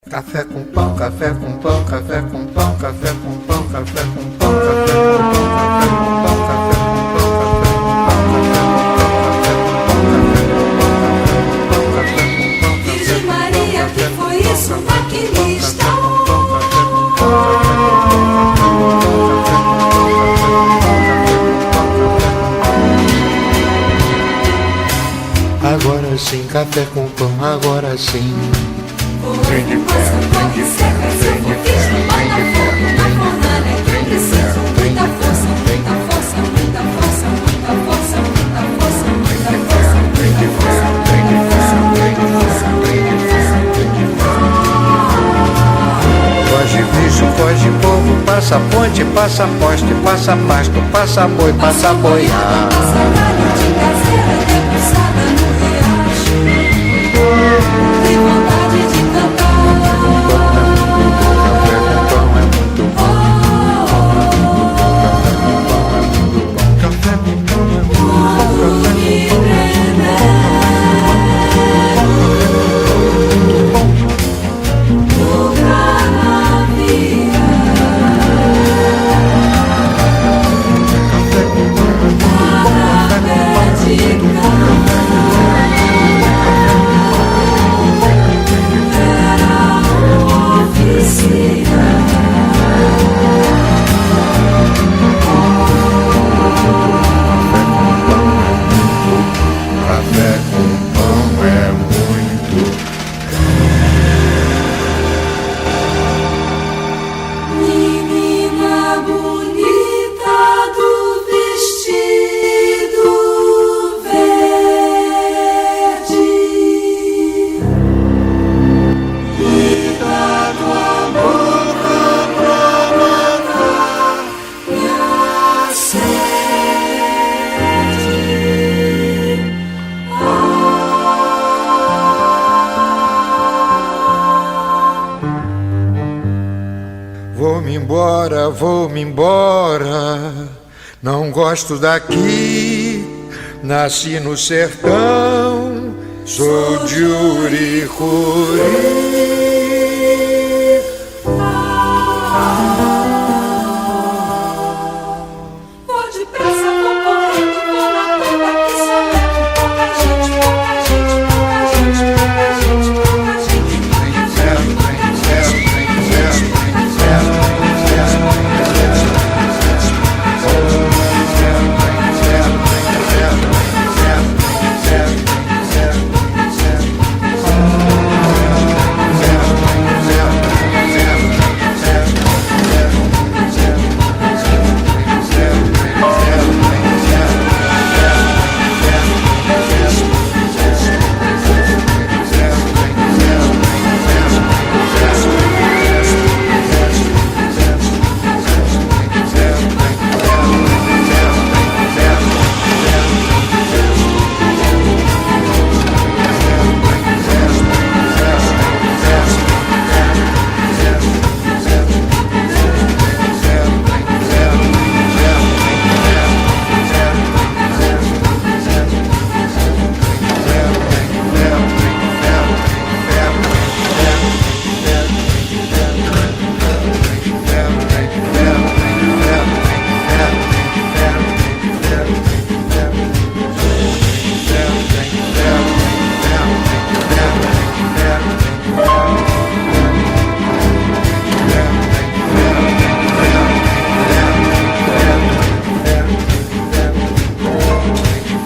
Café com pão, café com pão, café com pão, café com pão, café com pão, café com pão, café com pão, café com pão, café com pão, Virgem Maria, que foi isso, maquinista? Agora sim, café com pão, agora sim. Trem de ferro, trem de ferro, trem de ferro, trem de ferro, na fornalha, quem precisa? Muita força, muita força, muita força, muita força, muita força, muita força, Trem de ferro, trem de ferro, trem de ferro, trem de ferro, trem de ferro. Foge bicho, foge povo, passa ponte, passa poste, passa pasto, passa boi, passa boiar. passa galho de caseira, debruçada no riacho. Tem vontade de cantar. Café com pão é muito bom. Café com pão é muito bom. Café com pão é muito. Menina bonita do vestido verde, e da tua boca provocar minha sede. Vou-me embora, vou-me embora. Não gosto daqui. Nasci no sertão. Sou de Uricuri. Vou depressa, vou correndo, vou na tenda que só leva pouca gente, pouca gente, pouca gente, pouca gente, pouca gente. Trem de ferro, trem de ferro, trem de ferro, trem de ferro, trem de ferro,